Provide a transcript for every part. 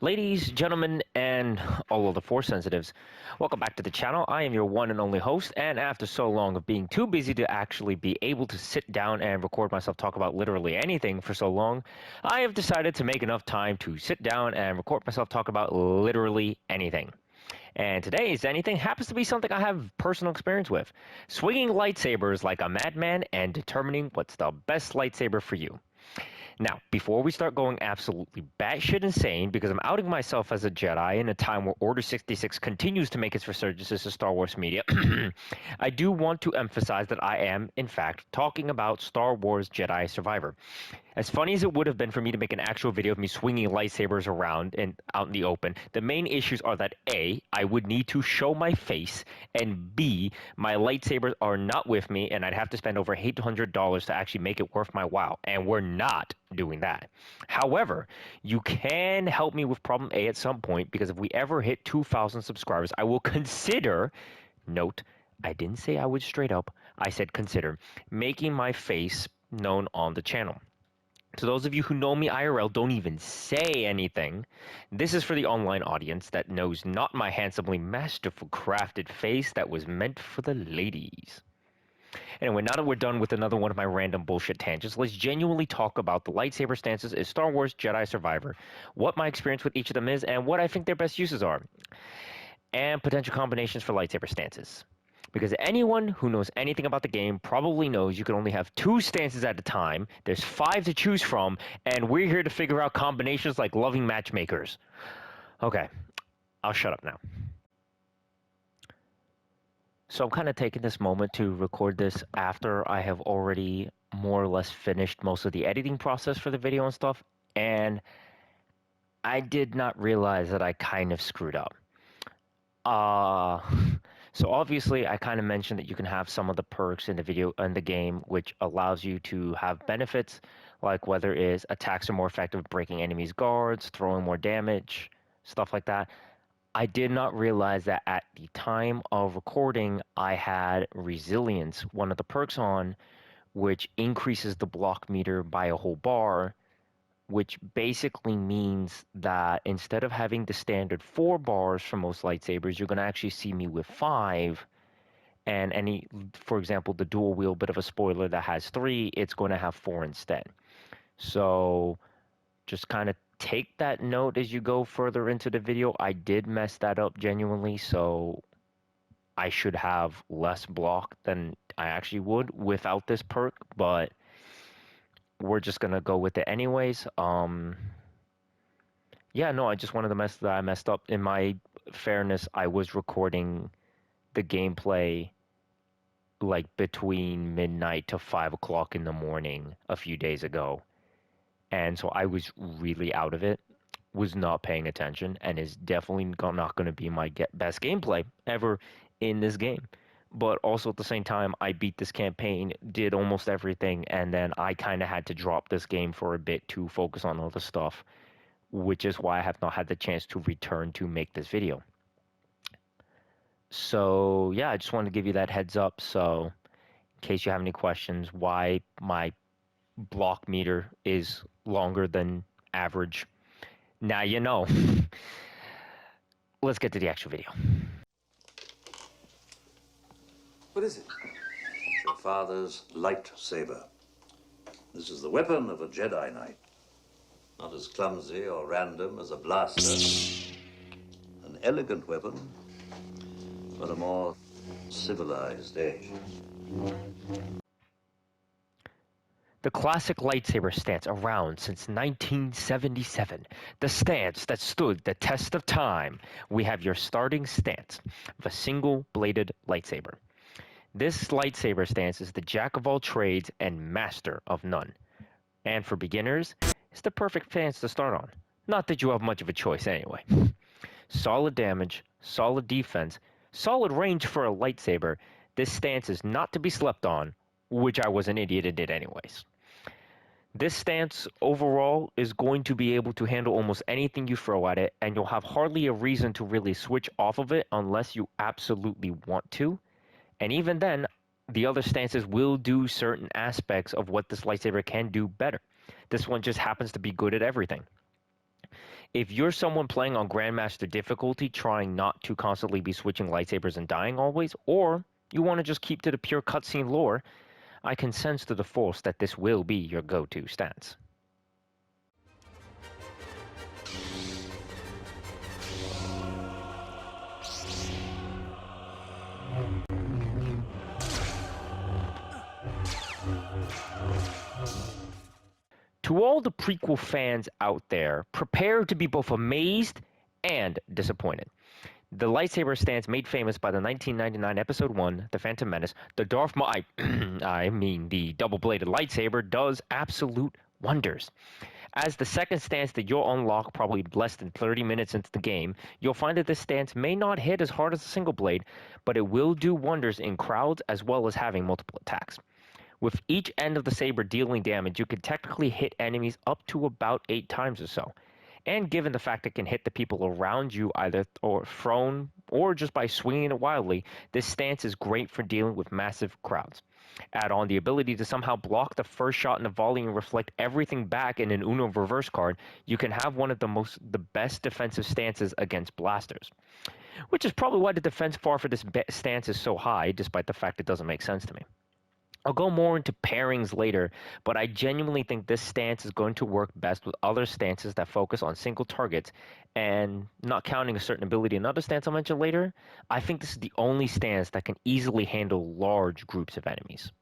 Ladies, gentlemen, and all of the Force sensitives, welcome back to the channel. I am your one and only host, and after so long of being too busy to actually be able to sit down and record myself talk about literally anything for so long, I have decided to make enough time to sit down and record myself talk about literally anything. And today's anything happens to be something I have personal experience with. Swinging lightsabers like a madman and determining what's the best lightsaber for you. Now, before we start going absolutely batshit insane, because I'm outing myself as a Jedi in a time where Order 66 continues to make its resurgence as a Star Wars media, I do want to emphasize that I am, in fact, talking about Star Wars Jedi Survivor. As funny as it would have been for me to make an actual video of me swinging lightsabers around and out in the open, the main issues are that A, I would need to show my face, and B, my lightsabers are not with me, and I'd have to spend over $800 to actually make it worth my while, and we're not doing that. However, you can help me with problem A at some point, because if we ever hit 2,000 subscribers, I will consider, note, I didn't say I would straight up, I said consider, making my face known on the channel. To those of you who know me IRL, don't even say anything. This is for the online audience that knows not my handsomely masterful crafted face that was meant for the ladies. Anyway, now that we're done with another one of my random bullshit tangents, let's genuinely talk about the lightsaber stances in Star Wars Jedi Survivor, what my experience with each of them is, and what I think their best uses are, and potential combinations for lightsaber stances. Because anyone who knows anything about the game probably knows you can only have 2 stances at a time, there's 5 to choose from, and we're here to figure out combinations like loving matchmakers. Okay, I'll shut up now. So I'm kind of taking this moment to record this after I have already more or less finished most of the editing process for the video and stuff, and I did not realize that I kind of screwed up. So obviously I kind of mentioned that you can have some of the perks in the game, which allows you to have benefits, like whether it is attacks are more effective breaking enemies' guards, throwing more damage, stuff like that. I did not realize that at the time of recording, I had resilience, one of the perks on, which increases the block meter by a whole bar, which basically means that instead of having the standard 4 bars for most lightsabers, you're going to actually see me with 5. And for example, the dual wield, bit of a spoiler, that has 3, it's going to have 4 instead. So just kind of take that note as you go further into the video. I did mess that up genuinely, so I should have less block than I actually would without this perk, but we're just gonna go with it anyways. Yeah, no, I just wanted to that I messed up. In my fairness, I was recording the gameplay like between midnight to 5 o'clock in the morning a few days ago. And so I was really out of it, was not paying attention, and is definitely not going to be my best gameplay ever in this game. But also at the same time, I beat this campaign, did almost everything, and then I kind of had to drop this game for a bit to focus on other stuff, which is why I have not had the chance to return to make this video. So yeah, I just wanted to give you that heads up. So in case you have any questions, why my block meter is longer than average, now you know. Let's get to the actual video. What is it? It's your father's lightsaber. This is the weapon of a Jedi Knight. Not as clumsy or random as a blaster. An elegant weapon for a more civilized age. The classic lightsaber stance around since 1977. The stance that stood the test of time. We have your starting stance of a single-bladed lightsaber. This lightsaber stance is the jack of all trades and master of none. And for beginners, it's the perfect stance to start on. Not that you have much of a choice anyway. Solid damage, solid defense, solid range for a lightsaber. This stance is not to be slept on, which I was an idiot and did anyways. This stance overall is going to be able to handle almost anything you throw at it, and you'll have hardly a reason to really switch off of it unless you absolutely want to. And even then, the other stances will do certain aspects of what this lightsaber can do better. This one just happens to be good at everything. If you're someone playing on Grandmaster difficulty, trying not to constantly be switching lightsabers and dying always, or you want to just keep to the pure cutscene lore, I can sense through the Force that this will be your go-to stance. To all the prequel fans out there, prepare to be both amazed and disappointed. The lightsaber stance made famous by the 1999 Episode 1, The Phantom Menace, the Darth Maul, the double-bladed lightsaber does absolute wonders. As the second stance that you'll unlock probably less than 30 minutes into the game, you'll find that this stance may not hit as hard as a single blade, but it will do wonders in crowds as well as having multiple attacks. With each end of the saber dealing damage, you can technically hit enemies up to about 8 times or so. And given the fact it can hit the people around you either or thrown or just by swinging it wildly, this stance is great for dealing with massive crowds. Add on the ability to somehow block the first shot in a volley and reflect everything back in an Uno reverse card, you can have one of the best defensive stances against blasters. Which is probably why the defense bar for this stance is so high, despite the fact it doesn't make sense to me. I'll go more into pairings later, but I genuinely think this stance is going to work best with other stances that focus on single targets, and not counting a certain ability in another stance I'll mention later, I think this is the only stance that can easily handle large groups of enemies.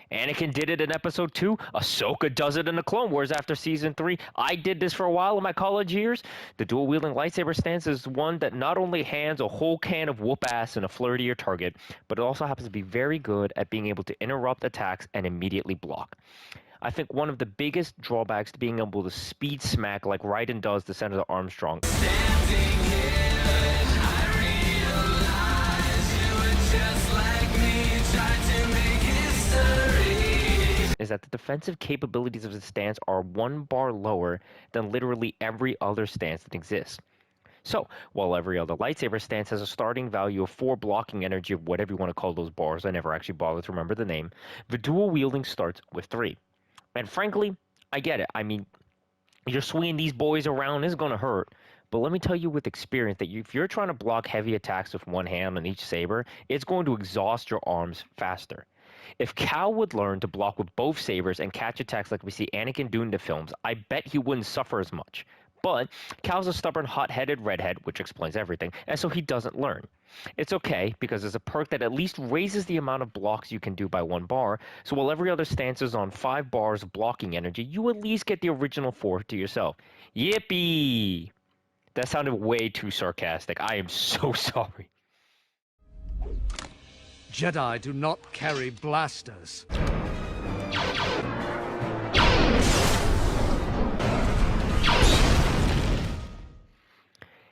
Anakin did it in Episode 2. Ahsoka does it in the Clone Wars after Season 3. I did this for a while in my college years. The dual-wielding lightsaber stance is one that not only hands a whole can of whoop-ass in a flurry to your target, but it also happens to be very good at being able to interrupt attacks and immediately block. I think one of the biggest drawbacks to being able to speed smack like Raiden does to Senator Armstrong is that the defensive capabilities of the stance are one bar lower than literally every other stance that exists. So, while every other lightsaber stance has a starting value of 4 blocking energy, of whatever you want to call those bars, I never actually bothered to remember the name, the dual wielding starts with 3. And frankly, I get it. I mean, you're swinging these boys around is going to hurt. But let me tell you with experience that if you're trying to block heavy attacks with one hand on each saber, it's going to exhaust your arms faster. If Cal would learn to block with both sabers and catch attacks like we see Anakin do in the films, I bet he wouldn't suffer as much. But Cal's a stubborn, hot-headed redhead, which explains everything, and so he doesn't learn. It's okay, because there's a perk that at least raises the amount of blocks you can do by 1 bar, so while every other stance is on 5 bars of blocking energy, you at least get the original 4 to yourself. Yippee! That sounded way too sarcastic. I am so sorry. Jedi do not carry blasters.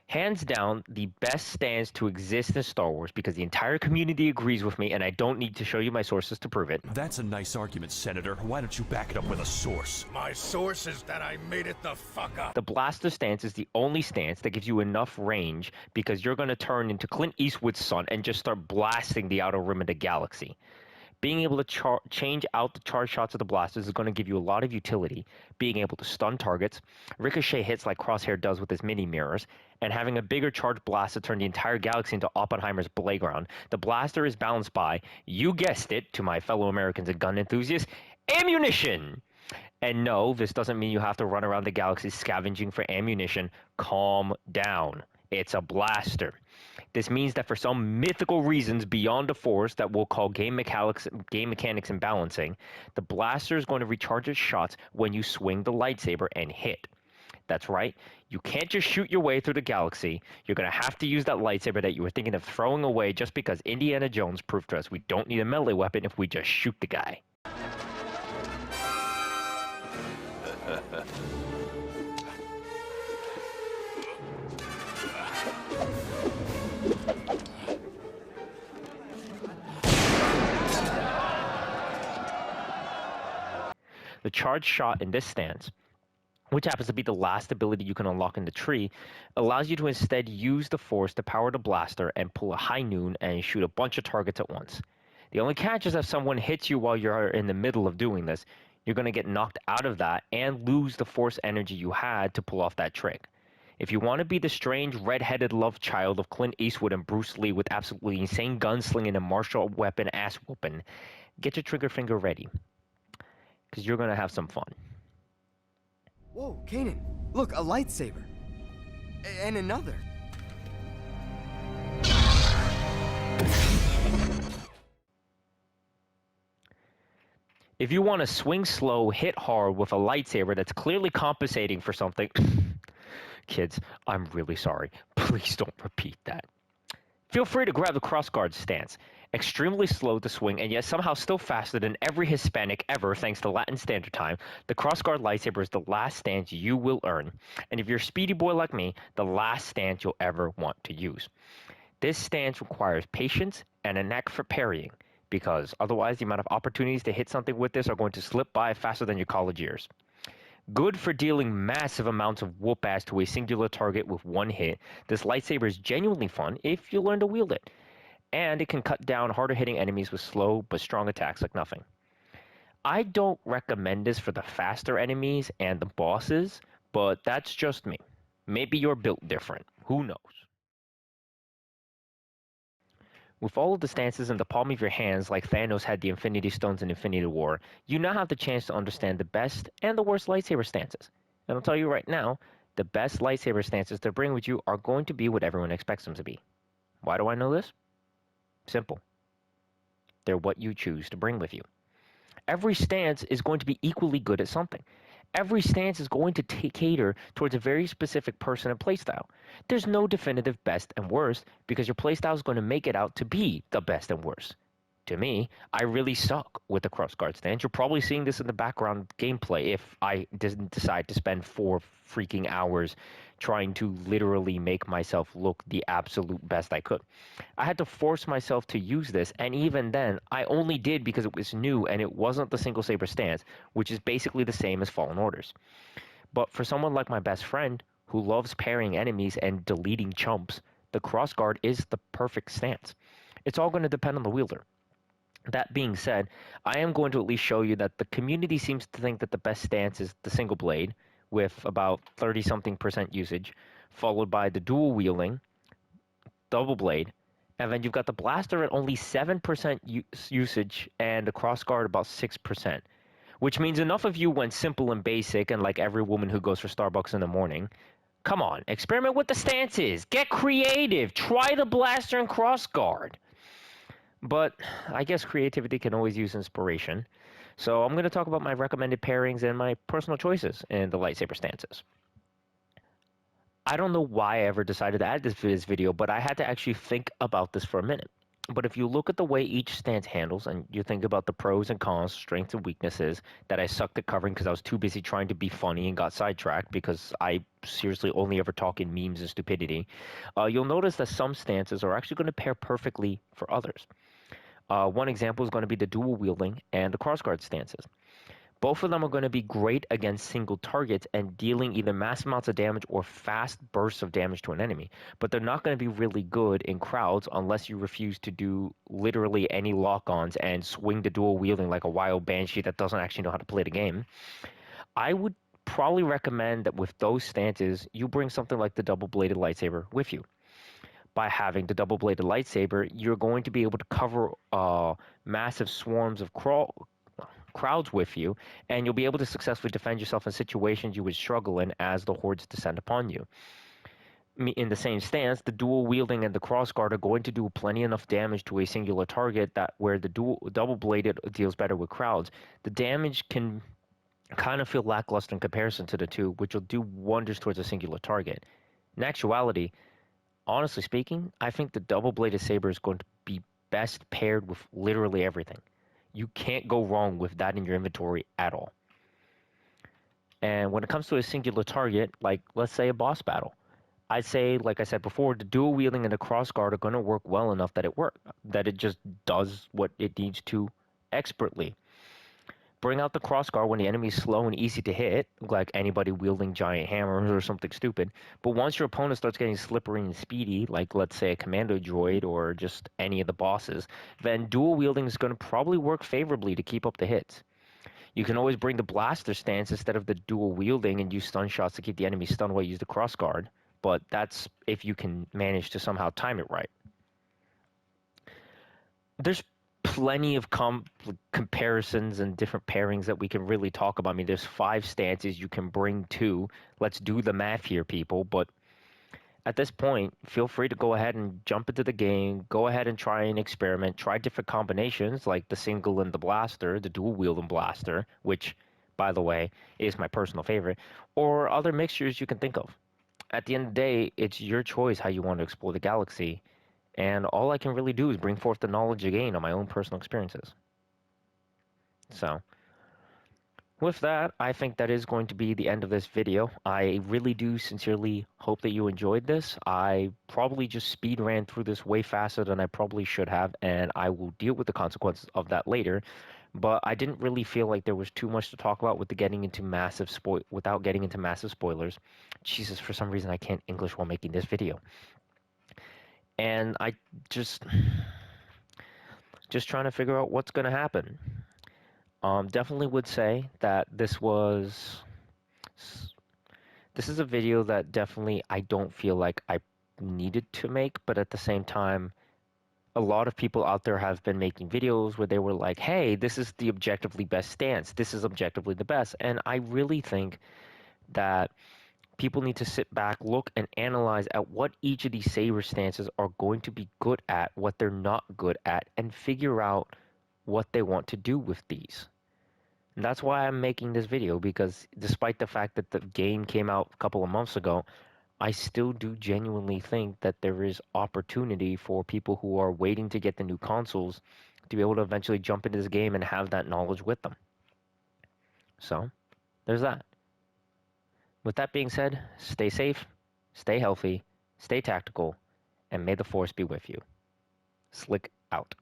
Hands down, the best stance to exist in Star Wars, because the entire community agrees with me, and I don't need to show you my sources to prove it. That's a nice argument, Senator. Why don't you back it up with a source? My source is that I made it the fuck up. The blaster stance is the only stance that gives you enough range, because you're going to turn into Clint Eastwood's son and just start blasting the outer rim of the galaxy. Being able to change out the charge shots of the blasters is going to give you a lot of utility. Being able to stun targets, ricochet hits like Crosshair does with his mini mirrors, and having a bigger charge blast to turn the entire galaxy into Oppenheimer's playground. The blaster is balanced by, you guessed it, to my fellow Americans and gun enthusiasts, ammunition! And no, this doesn't mean you have to run around the galaxy scavenging for ammunition. Calm down. It's a blaster. This means that for some mythical reasons beyond the Force that we'll call game mechanics and balancing, the blaster is going to recharge its shots when you swing the lightsaber and hit. That's right, you can't just shoot your way through the galaxy. You're going to have to use that lightsaber that you were thinking of throwing away just because Indiana Jones proved to us we don't need a melee weapon if we just shoot the guy. charged shot in this stance, which happens to be the last ability you can unlock in the tree, allows you to instead use the force to power the blaster and pull a high noon and shoot a bunch of targets at once. The only catch is that if someone hits you while you're in the middle of doing this, you're going to get knocked out of that and lose the force energy you had to pull off that trick. If you want to be the strange red-headed love child of Clint Eastwood and Bruce Lee with absolutely insane gunslinging and martial weapon ass whooping, get your trigger finger ready, because you're going to have some fun. Whoa, Kanan, look, a lightsaber. And another. If you want to swing slow, hit hard with a lightsaber that's clearly compensating for something, kids, I'm really sorry. Please don't repeat that. Feel free to grab the crossguard stance. Extremely slow to swing and yet somehow still faster than every Hispanic ever thanks to Latin Standard Time, the crossguard lightsaber is the last stance you will earn. And if you're a speedy boy like me, the last stance you'll ever want to use. This stance requires patience and a knack for parrying, because otherwise the amount of opportunities to hit something with this are going to slip by faster than your college years. Good for dealing massive amounts of whoop-ass to a singular target with one hit, this lightsaber is genuinely fun if you learn to wield it. And it can cut down harder-hitting enemies with slow but strong attacks like nothing. I don't recommend this for the faster enemies and the bosses, but that's just me. Maybe you're built different. Who knows? With all of the stances in the palm of your hands like Thanos had the Infinity Stones in Infinity War, you now have the chance to understand the best and the worst lightsaber stances. And I'll tell you right now, the best lightsaber stances to bring with you are going to be what everyone expects them to be. Why do I know this? Simple. They're what you choose to bring with you. Every stance is going to be equally good at something. Every stance is going to cater towards a very specific person and playstyle. There's no definitive best and worst because your playstyle is going to make it out to be the best and worst. To me, I really suck with the crossguard stance. You're probably seeing this in the background gameplay if I didn't decide to spend 4 freaking hours trying to literally make myself look the absolute best I could. I had to force myself to use this, and even then, I only did because it was new and it wasn't the single saber stance, which is basically the same as Fallen Orders. But for someone like my best friend, who loves parrying enemies and deleting chumps, the crossguard is the perfect stance. It's all going to depend on the wielder. That being said, I am going to at least show you that the community seems to think that the best stance is the single blade, with about 30-something% usage, followed by the dual wielding, double blade, and then you've got the blaster at only 7% usage and the crossguard about 6%, which means enough of you went simple and basic and like every woman who goes for Starbucks in the morning. Come on, experiment with the stances, get creative, try the blaster and crossguard. But I guess creativity can always use inspiration. So I'm going to talk about my recommended pairings and my personal choices in the lightsaber stances. I don't know why I ever decided to add this video, but I had to actually think about this for a minute. But if you look at the way each stance handles and you think about the pros and cons, strengths and weaknesses that I sucked at covering because I was too busy trying to be funny and got sidetracked because I seriously only ever talk in memes and stupidity, you'll notice that some stances are actually going to pair perfectly for others. One example is going to be the dual wielding and the crossguard stances. Both of them are going to be great against single targets and dealing either mass amounts of damage or fast bursts of damage to an enemy, but they're not going to be really good in crowds unless you refuse to do literally any lock-ons and swing the dual wielding like a wild banshee that doesn't actually know how to play the game. I would probably recommend that with those stances, you bring something like the double-bladed lightsaber with you. By having the double-bladed lightsaber, you're going to be able to cover massive swarms of crowds with you, and you'll be able to successfully defend yourself in situations you would struggle in as the hordes descend upon you. In the same stance, the dual wielding and the crossguard are going to do plenty enough damage to a singular target that where the double-bladed deals better with crowds, the damage can kind of feel lackluster in comparison to the two, which will do wonders towards a singular target. In actuality, honestly speaking, I think the double-bladed saber is going to be best paired with literally everything. You can't go wrong with that in your inventory at all. And when it comes to a singular target, like let's say a boss battle, I'd say, like I said before, the dual wielding and the crossguard are going to work well enough that it just does what it needs to expertly. bring out the crossguard when the enemy's slow and easy to hit, like anybody wielding giant hammers or something stupid. But once your opponent starts getting slippery and speedy, like let's say a commando droid or just any of the bosses, then dual wielding is going to probably work favorably to keep up the hits. You can always bring the blaster stance instead of the dual wielding and use stun shots to keep the enemy stunned while you use the crossguard, but that's if you can manage to somehow time it right. There's plenty of comparisons and different pairings that we can really talk about. I mean, there's 5 stances you can bring to. Let's do the math here, people. But at this point, feel free to go ahead and jump into the game. Go ahead and try and experiment. Try different combinations like the single and the blaster, the dual wield and blaster, which, by the way, is my personal favorite, or other mixtures you can think of. At the end of the day, it's your choice how you want to explore the galaxy. And all I can really do is bring forth the knowledge again on my own personal experiences. So, with that, I think that is going to be the end of this video. I really do sincerely hope that you enjoyed this. I probably just speed ran through this way faster than I probably should have, and I will deal with the consequences of that later. But I didn't really feel like there was too much to talk about without getting into massive spoilers. Jesus, for some reason I can't English while making this video. And I just trying to figure out what's going to happen. Definitely would say that this is a video that definitely I don't feel like I needed to make, but at the same time, a lot of people out there have been making videos where they were like, hey, this is the objectively best stance. This is objectively the best. And I really think that people need to sit back, look, and analyze at what each of these saber stances are going to be good at, what they're not good at, and figure out what they want to do with these. And that's why I'm making this video, because despite the fact that the game came out a couple of months ago, I still do genuinely think that there is opportunity for people who are waiting to get the new consoles to be able to eventually jump into this game and have that knowledge with them. So, there's that. With that being said, stay safe, stay healthy, stay tactical, and may the Force be with you. Slick out.